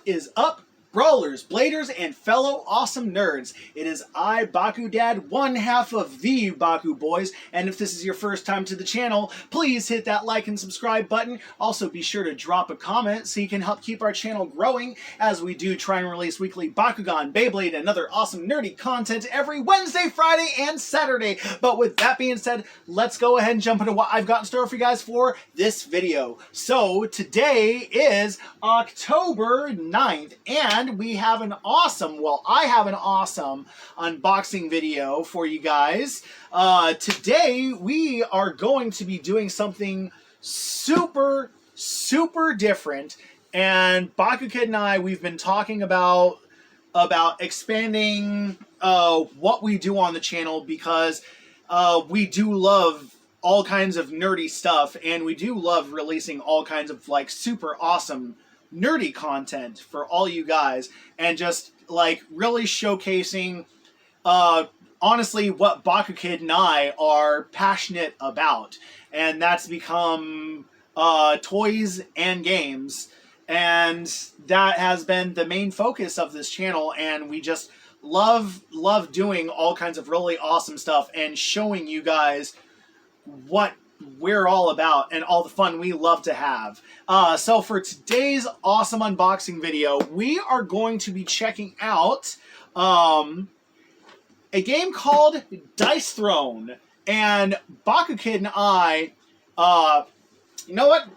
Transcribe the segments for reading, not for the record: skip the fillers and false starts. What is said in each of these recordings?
is up, brawlers, bladers, and fellow awesome nerds? It is I, Baku Dad, one half of the Baku Boys, and if this is your first time to the channel, please hit that like and subscribe button. Also, be sure to drop a comment so you can help keep our channel growing as we do try and release weekly Bakugan, Beyblade, and other awesome nerdy content every Wednesday, Friday, and Saturday. But with that being said, let's go ahead and jump into what I've got in store for you guys for this video. So today is October 9th, and we have an awesome, well, I have an awesome unboxing video for you guys. Today, we are going to be doing something super different, and Baku Kid and I, we've been talking about expanding what we do on the channel, because we do love all kinds of nerdy stuff, and we do love releasing all kinds of like super awesome nerdy content for all you guys, and just like really showcasing honestly what Baku Kid and I are passionate about, and that's become toys and games, and that has been the main focus of this channel, and we just love doing all kinds of really awesome stuff and showing you guys what we're all about and all the fun we love to have. So for today's awesome unboxing video, we are going to be checking out a game called Dice Throne. And Baku Kid and I, you know what?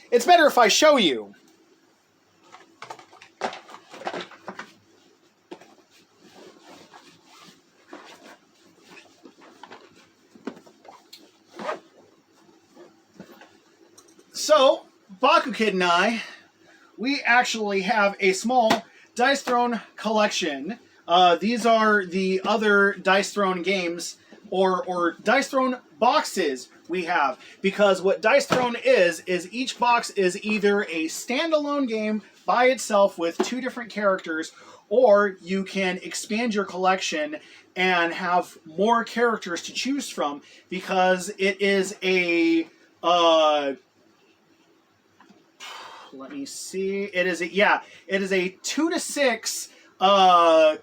It's better if I show you. So, Baku Kid and I, we actually have a small Dice Throne collection. These are the other Dice Throne games, or Dice Throne boxes we have. Because what Dice Throne is each box is either a standalone game by itself with 2 different characters, or you can expand your collection and have more characters to choose from, because it is a let me see. It is a 2 to 6 2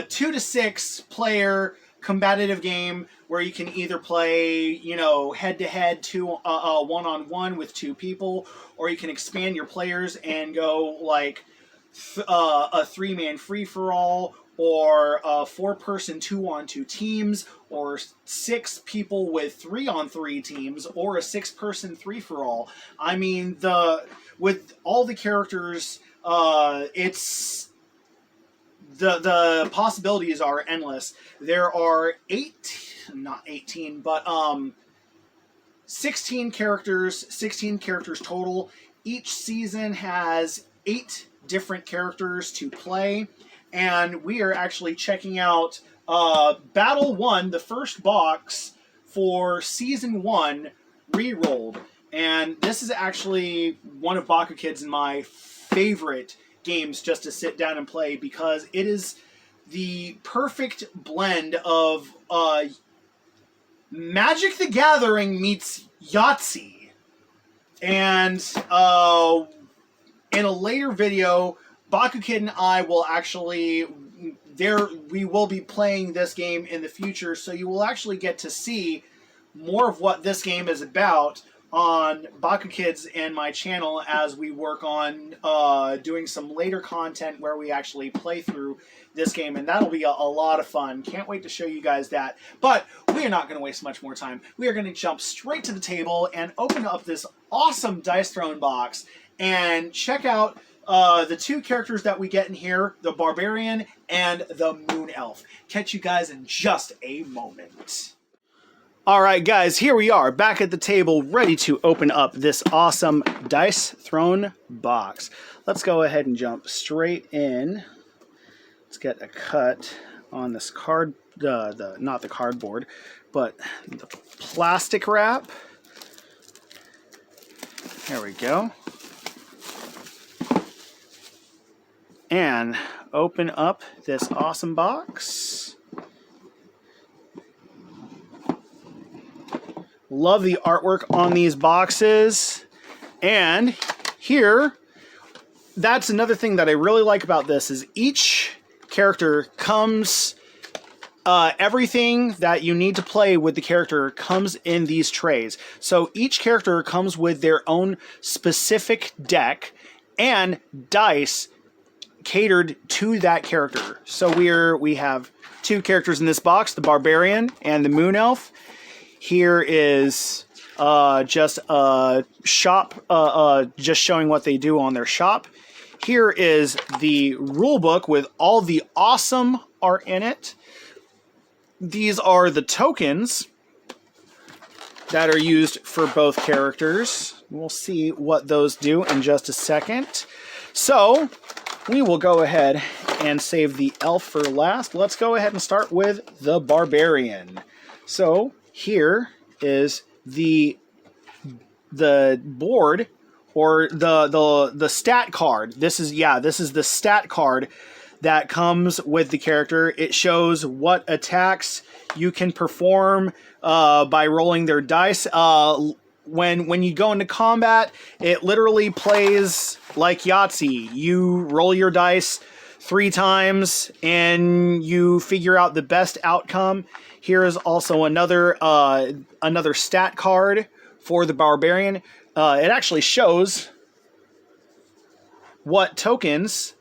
to 6 player combative game where you can either play, you know, head to head, one-on-one with 2 people, or you can expand your players and go like a 3-man free-for-all, or a 4-person 2-on-2 teams, or 6 people with 3-on-3 teams, or a 6-person 3-for-all. I mean, with all the characters, it's the possibilities are endless. There are 16 characters total. Each season has 8 different characters to play. And we are actually checking out Battle 1, the first box for Season 1, re-rolled. And this is actually one of Baku Kid's and my favorite games just to sit down and play, because it is the perfect blend of Magic the Gathering meets Yahtzee. And in a later video, Baku Kid and I will actually, we will be playing this game in the future, so you will actually get to see more of what this game is about on Baku Kids and my channel as we work on doing some later content where we actually play through this game, and that'll be a lot of fun. Can't wait to show you guys that. But we are not going to waste much more time. We are going to jump straight to the table and open up this awesome Dice Throne box and check out the 2 characters that we get in here, the Barbarian and the Moon Elf. Catch you guys in just a moment. Alright guys, here we are, back at the table, ready to open up this awesome Dice Throne box. Let's go ahead and jump straight in. Let's get a cut on this card, not the cardboard, but the plastic wrap. There we go. And open up this awesome box. Love the artwork on these boxes. And here that's another thing that I really like about this is each character comes... everything that you need to play with the character comes in these trays. So each character comes with their own specific deck and dice catered to that character. So we have two characters in this box, the Barbarian and the Moon Elf. Here is just a shop, just showing what they do on their shop. Here is the rule book with all the awesome art in it. These are the tokens that are used for both characters. We'll see what those do in just a second. So we will go ahead and save the elf for last. Let's go ahead and start with the Barbarian. So here is the board, or the stat card. This is the stat card that comes with the character. It shows what attacks you can perform by rolling their dice. When you go into combat, it literally plays like Yahtzee. You roll your dice 3 times and you figure out the best outcome. Here is also another stat card for the Barbarian. It actually shows what tokens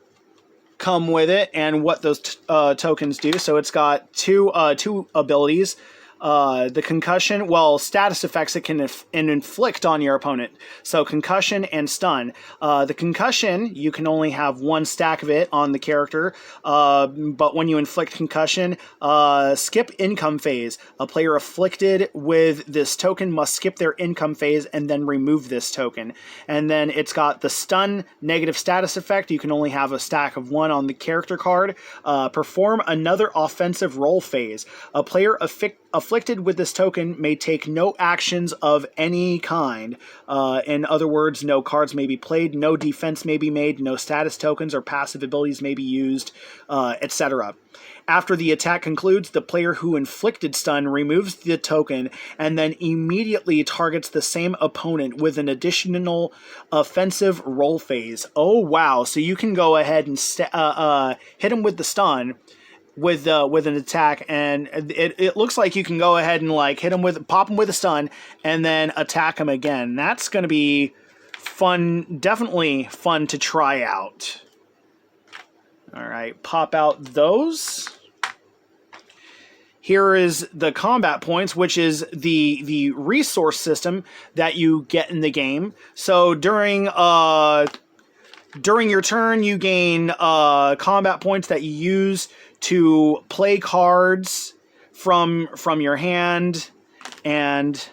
come with it and what those tokens do. So it's got two abilities. The concussion, status effects it can inflict on your opponent. So concussion and stun. The concussion, you can only have 1 stack of it on the character, but when you inflict concussion, skip income phase. A player afflicted with this token must skip their income phase and then remove this token. And then it's got the stun negative status effect. You can only have a stack of 1 on the character card. Perform another offensive roll phase. A player afflicted with this token may take no actions of any kind. In other words, no cards may be played, no defense may be made, no status tokens or passive abilities may be used, etc. After the attack concludes, the player who inflicted stun removes the token and then immediately targets the same opponent with an additional offensive roll phase. Oh wow, so you can go ahead and hit him with the stun with an attack, and it looks like you can go ahead and pop him with a stun and then attack him again. That's going to be fun, definitely fun to try out. All right, pop out those. Here is the combat points, which is the resource system that you get in the game. So during your turn, you gain combat points that you use to play cards from your hand and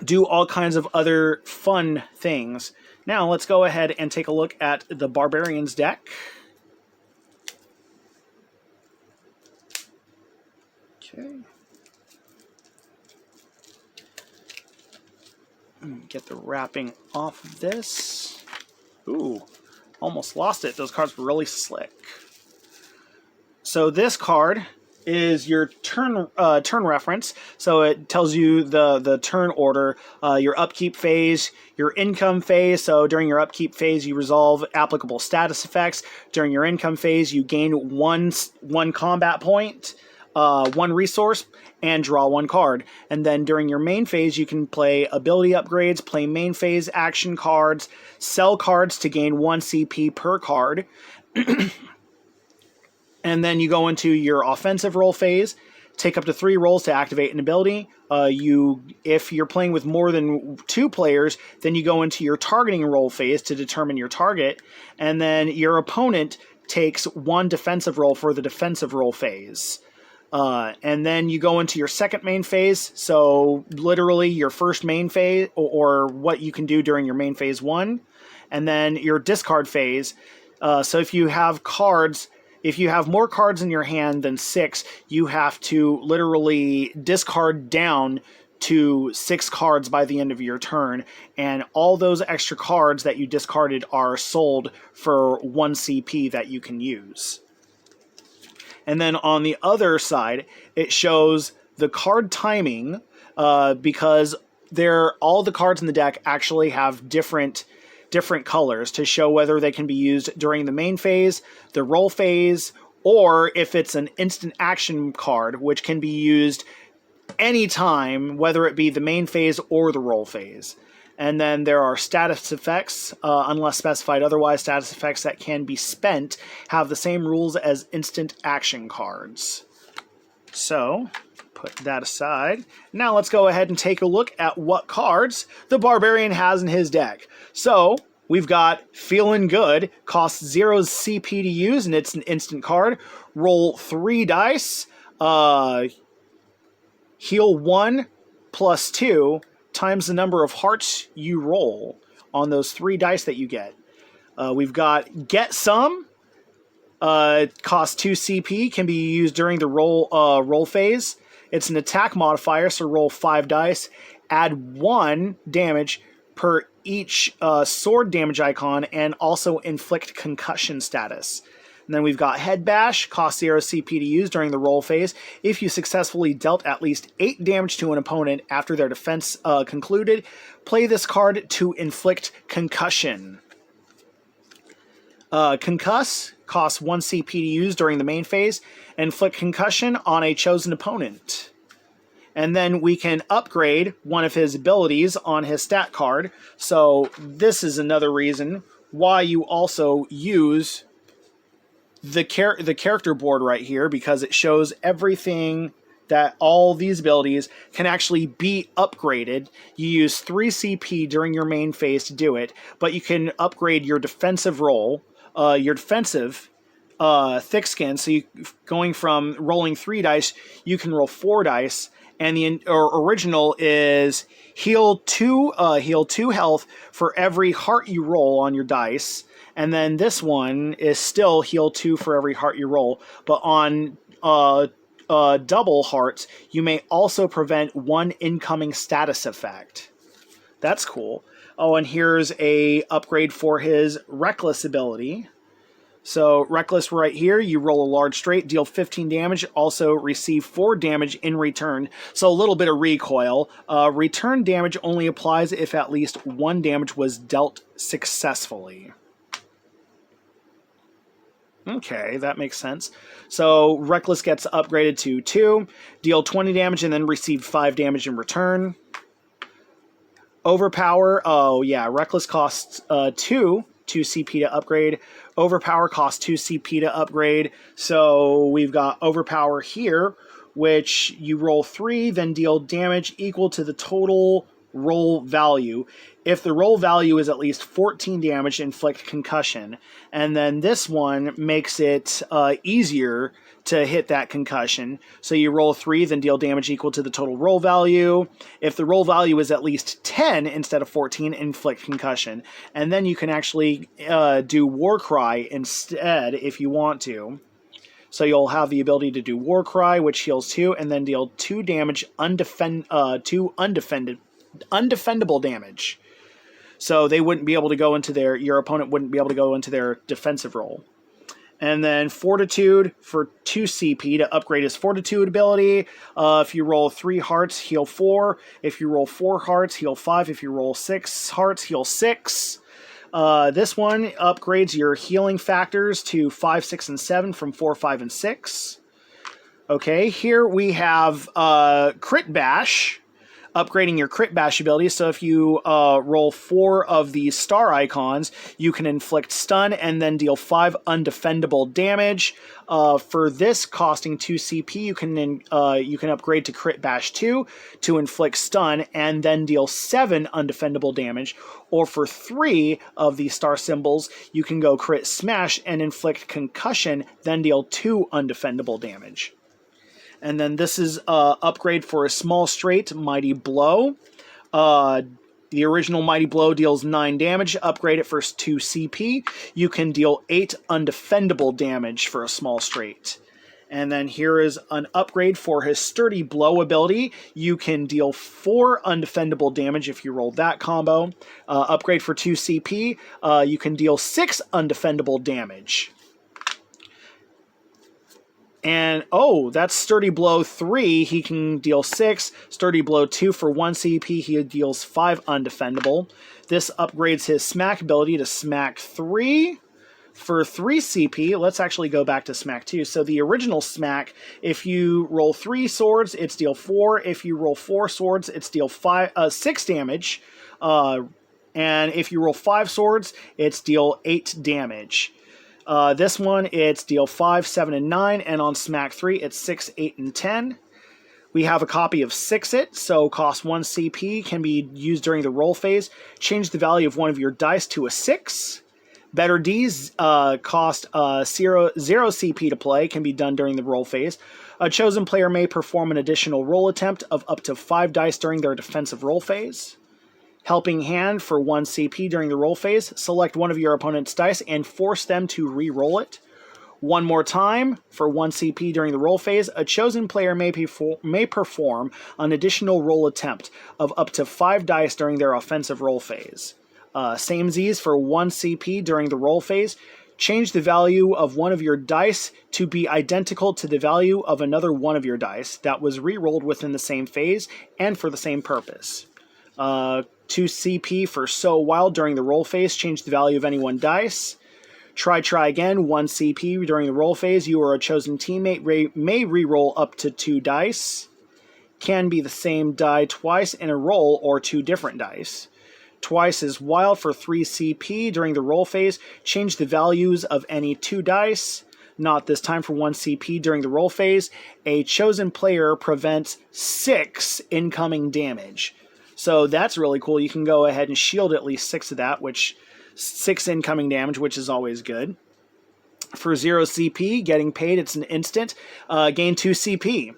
do all kinds of other fun things. Now let's go ahead and take a look at the Barbarians deck. Okay. Get the wrapping off of this. Ooh, almost lost it. Those cards were really slick. So this card is your turn reference. So it tells you the turn order, your upkeep phase, your income phase. So during your upkeep phase, you resolve applicable status effects. During your income phase, you gain one combat point, 1 resource, and draw 1 card. And then during your main phase, you can play ability upgrades, play main phase action cards, sell cards to gain 1 CP per card. And then you go into your offensive roll phase, take up to 3 rolls to activate an ability. If you're playing with more than 2 players, then you go into your targeting roll phase to determine your target. And then your opponent takes 1 defensive roll for the defensive roll phase. And then you go into your second main phase. So literally your first main phase, or what you can do during your main phase 1. And then your discard phase. So if you have more cards in your hand than 6, you have to literally discard down to 6 cards by the end of your turn. And all those extra cards that you discarded are sold for 1 CP that you can use. And then on the other side, it shows the card timing, because all the cards in the deck actually have different different colors to show whether they can be used during the main phase, the roll phase, or if it's an instant action card, which can be used anytime, whether it be the main phase or the roll phase. And then there are status effects, unless specified otherwise. Status effects that can be spent have the same rules as instant action cards. So, put that aside. Now let's go ahead and take a look at what cards the Barbarian has in his deck. So, we've got Feeling Good, costs 0 CP to use, and it's an instant card. Roll 3 dice, heal 1 plus 2 times the number of hearts you roll on those 3 dice that you get. We've got Get Some, costs 2 CP, can be used during the roll phase. It's an attack modifier, so roll 5 dice, add 1 damage per each sword damage icon, and also inflict concussion status. And then we've got Head Bash, costs 0 CP to use during the roll phase. If you successfully dealt at least 8 damage to an opponent after their defense concluded, play this card to inflict concussion. Concuss, costs 1 CP to use during the main phase. Inflict concussion on a chosen opponent. And then we can upgrade one of his abilities on his stat card. So this is another reason why you also use the character board right here, because it shows everything that all these abilities can actually be upgraded. You use 3 CP during your main phase to do it, but you can upgrade your defensive roll, your defensive thick skin. So going from rolling 3 dice, you can roll 4 dice, and the original is heal 2 health for every heart you roll on your dice. And then this one is still heal 2 for every heart you roll. But on double hearts, you may also prevent 1 incoming status effect. That's cool. Oh, and here's a upgrade for his Reckless ability. So Reckless right here, you roll a large straight, deal 15 damage, also receive 4 damage in return. So a little bit of recoil. Return damage only applies if at least 1 damage was dealt successfully. Okay, that makes sense. So Reckless gets upgraded to 2, deal 20 damage, and then receive 5 damage in return. Overpower, oh yeah, Reckless costs 2 CP to upgrade. Overpower costs 2 CP to upgrade. So we've got Overpower here, which you roll 3, then deal damage equal to the total roll value. If the roll value is at least 14 damage, inflict concussion. And then this one makes it easier to hit that concussion. So you roll 3, then deal damage equal to the total roll value. If the roll value is at least 10 instead of 14, inflict concussion. And then you can actually do War Cry instead if you want to. So you'll have the ability to do War Cry, which heals 2, and then deal 2 damage, 2 undefendable damage. So they wouldn't be able to go into your opponent wouldn't be able to go into their defensive roll. And then Fortitude for 2 CP to upgrade his Fortitude ability. If you roll 3 hearts, heal 4. If you roll 4 hearts, heal 5. If you roll 6 hearts, heal 6. This one upgrades your healing factors to 5, 6, and 7 from 4, 5, and 6. Okay, here we have Crit Bash, upgrading your Crit Bash ability. So if you roll 4 of these star icons, you can inflict stun and then deal 5 undefendable damage. For this costing 2 CP, you can upgrade to Crit Bash 2 to inflict stun and then deal 7 undefendable damage. Or for 3 of these star symbols, you can go Crit Smash and inflict concussion, then deal 2 undefendable damage. And then this is upgrade for a small straight Mighty Blow. The original Mighty Blow deals 9 damage. Upgrade it for 2 CP. You can deal 8 undefendable damage for a small straight. And then here is an upgrade for his Sturdy Blow ability. You can deal 4 undefendable damage if you roll that combo. Upgrade for 2 CP. You can deal 6 undefendable damage. And, oh, that's Sturdy Blow 3. He can deal 6. Sturdy Blow 2 for 1 CP. He deals 5 undefendable. This upgrades his Smack ability to Smack 3 for 3 CP. Let's actually go back to Smack 2. So the original Smack, if you roll 3 swords, it's deal 4. If you roll 4 swords, it's deal 6 damage. And if you roll 5 swords, it's deal 8 damage. This one, it's deal 5, 7, and 9, and on Smack 3, it's 6, 8, and 10. We have a copy of Six-It, so cost 1 CP, can be used during the roll phase. Change the value of one of your dice to a 6. Better D's cost 0 CP to play, can be done during the roll phase. A chosen player may perform an additional roll attempt of up to 5 dice during their defensive roll phase. Helping Hand for 1 CP during the roll phase. Select one of your opponent's dice and force them to re-roll it. One more time for 1 CP during the roll phase. A chosen player may perform an additional roll attempt of up to 5 dice during their offensive roll phase. Same Z's for 1 CP during the roll phase. Change the value of one of your dice to be identical to the value of another one of your dice that was re-rolled within the same phase and for the same purpose. 2 CP for So Wild during the roll phase. Change the value of any one dice. Try again. 1 CP during the roll phase. You or a chosen teammate may re-roll up to 2 dice. Can be the same die twice in a roll or 2 different dice. Twice is Wild for 3 CP during the roll phase. Change the values of any 2 dice. Not this time for 1 CP during the roll phase. A chosen player prevents 6 incoming damage. So that's really cool. You can go ahead and shield at least 6 of that, which 6 incoming damage, which is always good. For 0 CP, getting paid, it's an instant. Gain 2 CP.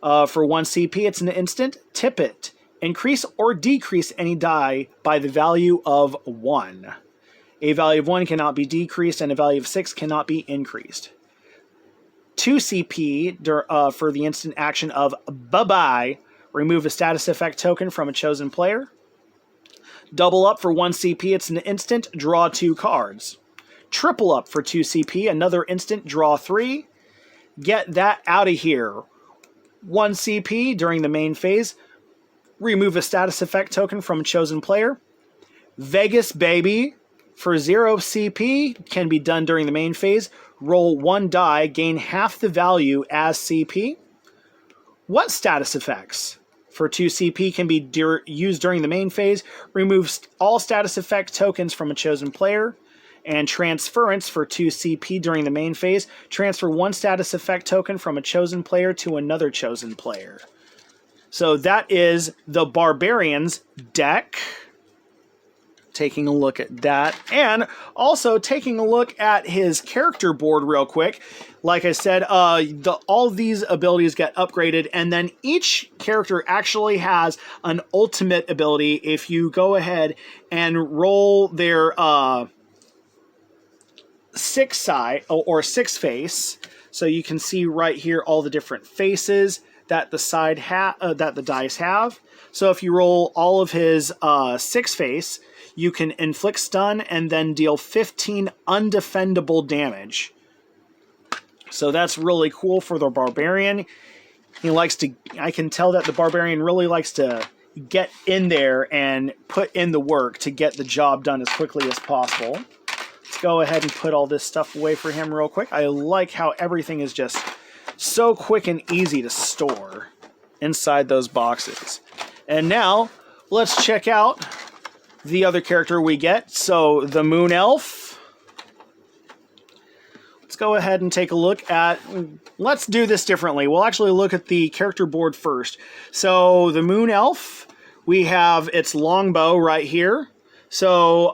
For 1 CP, it's an instant. Tip it. Increase or decrease any die by the value of 1. A value of 1 cannot be decreased, and a value of 6 cannot be increased. 2 CP for the instant action of bye-bye. Remove a status effect token from a chosen player. Double up for 1 CP, it's an instant, draw 2 cards. Triple up for 2 CP, another instant, draw 3. Get that out of here. 1 CP during the main phase. Remove a status effect token from a chosen player. Vegas Baby for 0 CP, can be done during the main phase. Roll 1 die, gain half the value as CP. What status effects? For 2 CP can be used during the main phase. Remove all status effect tokens from a chosen player. And Transference for 2 CP during the main phase. Transfer 1 status effect token from a chosen player to another chosen player. So that is the Barbarians deck. Taking a look at that. And also taking a look at his character board real quick. Like I said, all of these abilities get upgraded, and then each character actually has an ultimate ability. If you go ahead and roll their 6 side or 6 face, so you can see right here all the different faces that the dice have. So if you roll all of his 6 face, you can inflict stun and then deal 15 undefendable damage. So that's really cool for the Barbarian. I can tell that the Barbarian really likes to get in there and put in the work to get the job done as quickly as possible. Let's go ahead and put all this stuff away for him real quick. I like how everything is just so quick and easy to store inside those boxes. And now, let's check out the other character we get. So, the Moon Elf. Let's go ahead and take a look at... Let's do this differently. We'll actually look at the character board first. So, the Moon Elf, we have its longbow right here. So,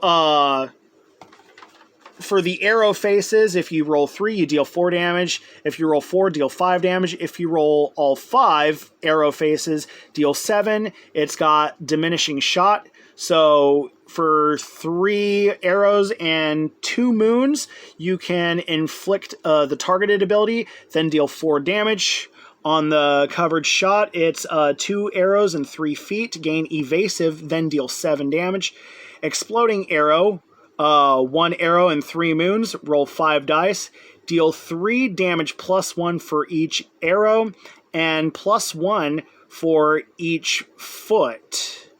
for the arrow faces, if you roll 3, you deal 4 damage. If you roll 4, deal 5 damage. If you roll all 5 arrow faces, deal 7. It's got diminishing shot. So for 3 arrows and 2 moons, you can inflict the targeted ability, then deal 4 damage. On the covered shot, it's 2 arrows and 3 feet, gain evasive, then deal 7 damage. Exploding arrow, 1 arrow and 3 moons, roll 5 dice, deal 3 damage +1 for each arrow and +1 for each foot.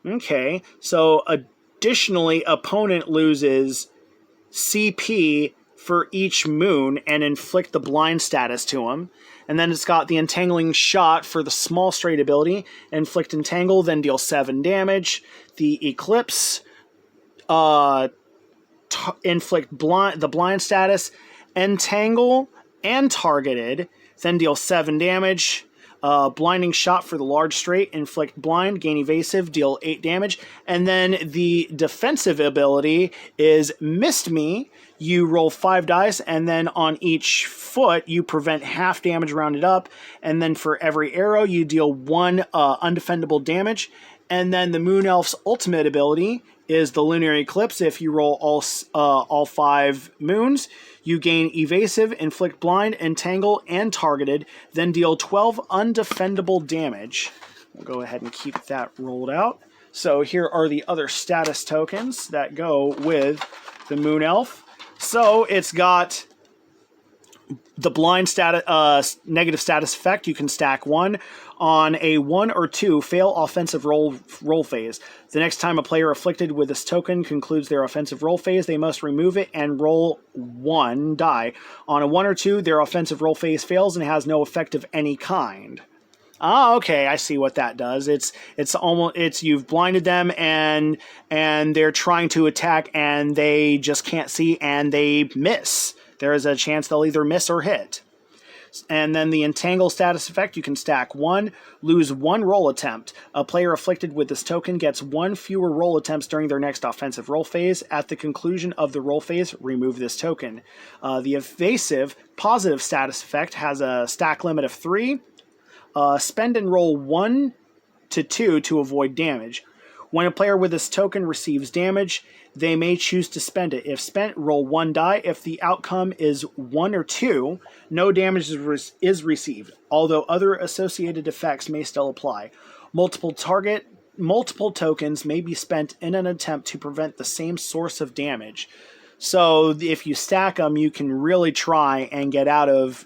Okay, so additionally, opponent loses CP for each moon and inflict the blind status to him. And then it's got the Entangling Shot for the small straight ability. Inflict Entangle, then deal 7 damage. The Eclipse, inflict the blind status, Entangle, and Targeted, then deal 7 damage. Blinding Shot for the large straight, inflict blind, gain evasive, deal 8 damage. And then the defensive ability is Missed Me. You roll 5 dice, and then on each foot, you prevent half damage rounded up. And then for every arrow, you deal 1 undefendable damage. And then the Moon Elf's ultimate ability is the Lunar Eclipse. If you roll all 5 moons, you gain evasive, inflict blind, entangle, and targeted, then deal 12 undefendable damage. We'll go ahead and keep that rolled out. So here are the other status tokens that go with the Moon Elf. So it's got the blind status, negative status effect. You can stack 1 on a 1 or 2 fail offensive roll phase. The next time a player afflicted with this token concludes their offensive roll phase, they must remove it and roll 1 die. On a 1 or 2, their offensive roll phase fails and has no effect of any kind. Ah, okay, I see what that does. It's you've blinded them and they're trying to attack and they just can't see and they miss. There is a chance they'll either miss or hit. And then the Entangle status effect, you can stack 1, lose 1 roll attempt. A player afflicted with this token gets 1 fewer roll attempts during their next offensive roll phase. At the conclusion of the roll phase, remove this token. The evasive positive status effect has a stack limit of 3. Spend and roll 1 to 2 to avoid damage. When a player with this token receives damage, they may choose to spend it. If spent, roll 1 die. If the outcome is 1 or 2, no damage is received, although other associated effects may still apply. Multiple tokens may be spent in an attempt to prevent the same source of damage. So if you stack them, you can really try and get out of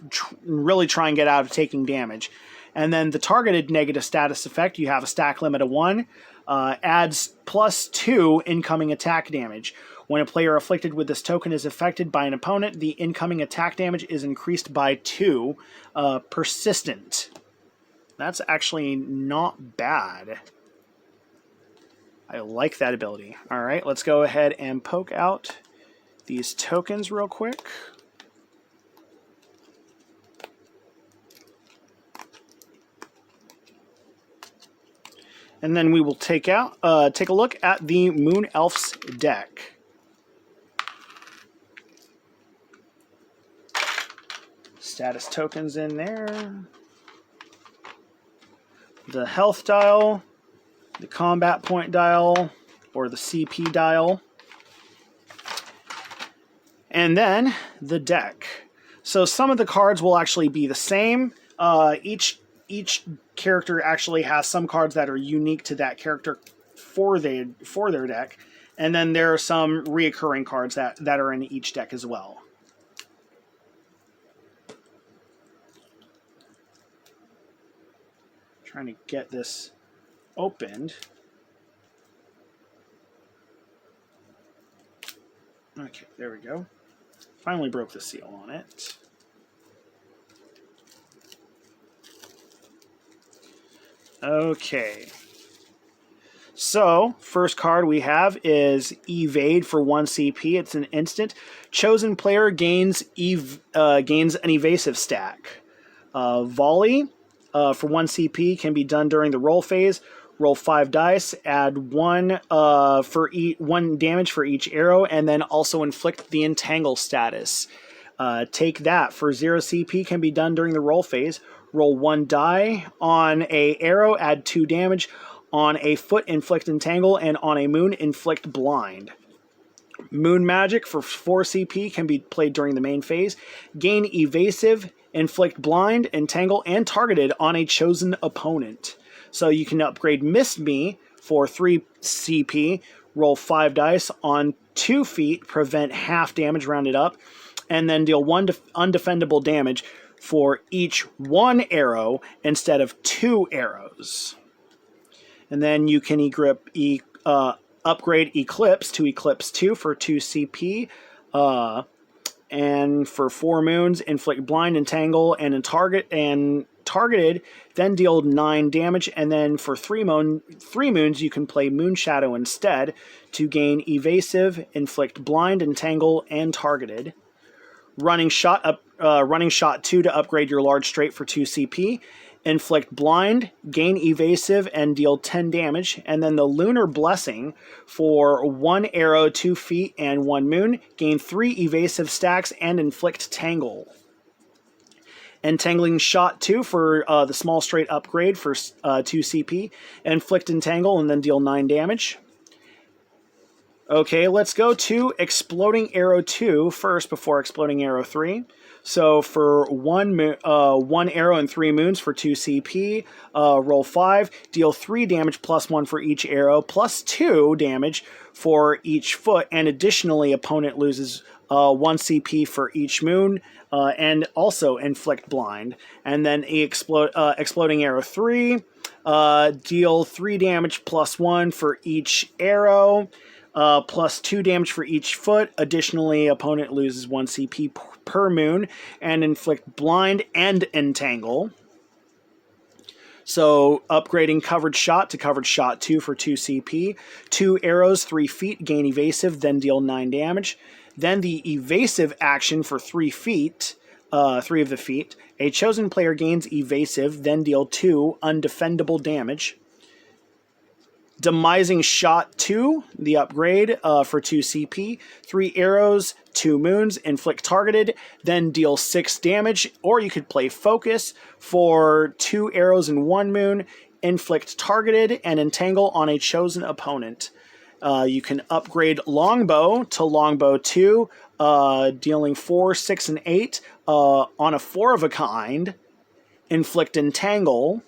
taking damage. And then the targeted negative status effect, you have a stack limit of 1. Adds +2 incoming attack damage. When a player afflicted with this token is affected by an opponent, the incoming attack damage is increased by 2. Persistent. That's actually not bad. I like that ability. All right, let's go ahead and poke out these tokens real quick. And then we will take a look at the Moon Elf's deck. Status tokens in there. The health dial, the combat point dial, or the CP dial. And then the deck. So some of the cards will actually be the same. Each character actually has some cards that are unique to that character for their deck, and then there are some reoccurring cards that are in each deck as well. Trying to get this opened. Okay, there we go. Finally broke the seal on it. Okay, so first card we have is Evade for 1 CP. It's an instant. Chosen player gains an evasive stack. Volley for 1 CP can be done during the roll phase. Roll 5 dice, add 1 damage for each arrow, and then also inflict the Entangle status. Take That for 0 CP can be done during the roll phase. Roll 1 die. On a arrow, add 2 damage. On a foot, inflict Entangle, and on a moon, inflict Blind. Moon Magic for 4 CP can be played during the main phase. Gain Evasive, inflict Blind, Entangle, and Targeted on a chosen opponent. So you can upgrade Missed Me for 3 CP. Roll 5 dice. On 2 feet, prevent half damage rounded up. and then deal 1 undefendable damage for each 1 arrow instead of 2 arrows. And then you can upgrade Eclipse to Eclipse 2 for 2 CP. And for 4 moons, inflict blind, entangle, and targeted, then deal 9 damage. And then for 3 moons, you can play Moon Shadow instead to gain evasive, inflict blind, entangle, and targeted. Running shot 2 to upgrade your large straight for 2 CP. Inflict blind, gain evasive, and deal 10 damage. And then the Lunar Blessing for 1 arrow, 2 feet, and 1 moon. Gain 3 evasive stacks and inflict tangle. Entangling shot 2 for the small straight upgrade for 2 CP. Inflict entangle and then deal 9 damage. Okay, let's go to Exploding Arrow 2 first before Exploding Arrow 3. So for 1 arrow and 3 moons for 2 CP, roll 5, deal 3 damage plus 1 for each arrow, plus 2 damage for each foot, and additionally opponent loses 1 CP for each moon, and also inflict blind. And then Exploding Arrow 3, deal 3 damage plus 1 for each arrow, plus 2 damage for each foot. Additionally, opponent loses 1 CP per moon, and inflict blind and entangle. So upgrading Covered Shot to Covered Shot 2 for 2 CP. 2 arrows, 3 feet, gain evasive, then deal 9 damage. Then the evasive action for 3 feet, 3 of the feet. A chosen player gains evasive, then deal 2 undefendable damage. Demising Shot 2, the upgrade for 2 CP. 3 arrows, 2 moons, inflict targeted, then deal 6 damage. Or you could play Focus for 2 arrows and 1 moon, inflict targeted, and entangle on a chosen opponent. You can upgrade Longbow to Longbow 2, dealing 4, 6, and 8 on a 4 of a kind, inflict entangle.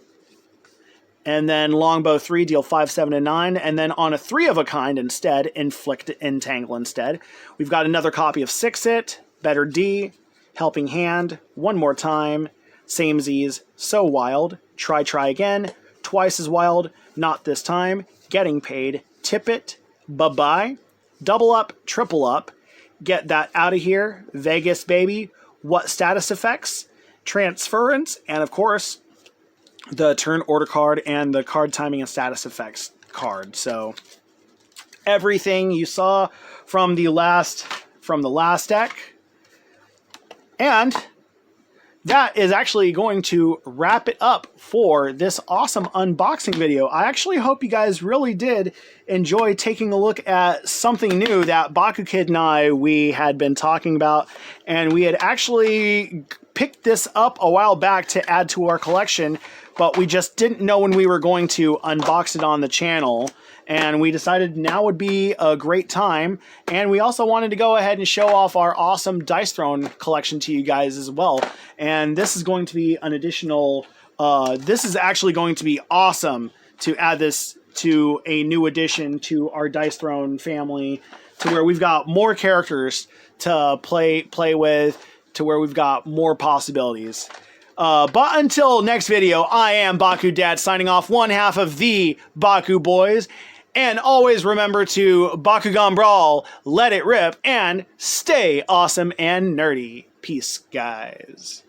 And then Longbow 3, deal 5, 7, and 9. And then on a 3 of a kind instead, inflict entangle instead. We've got another copy of 6-It, Better D, Helping Hand, One More Time, Samesies, So Wild, Try Again, Twice as Wild, Not This Time, Getting Paid, Tip It, Bye-Bye, Double Up, Triple Up, Get That Out of Here, Vegas Baby, What Status Effects, Transference, and of course, the turn order card and the card timing and status effects card. So everything you saw from the last deck. And that is actually going to wrap it up for this awesome unboxing video. I actually hope you guys really did enjoy taking a look at something new that Baku Kid and we had been talking about, and we had actually picked this up a while back to add to our collection, but we just didn't know when we were going to unbox it on the channel, and we decided now would be a great time. And we also wanted to go ahead and show off our awesome Dice Throne collection to you guys as well. And this is going to be an additional, this is actually going to be awesome to add this to a new addition to our Dice Throne family, to where we've got more characters to play with, to where we've got more possibilities. But until next video, I am Baku Dad signing off, one half of the Baku Boys. And always remember to Bakugan Brawl, let it rip, and stay awesome and nerdy. Peace, guys.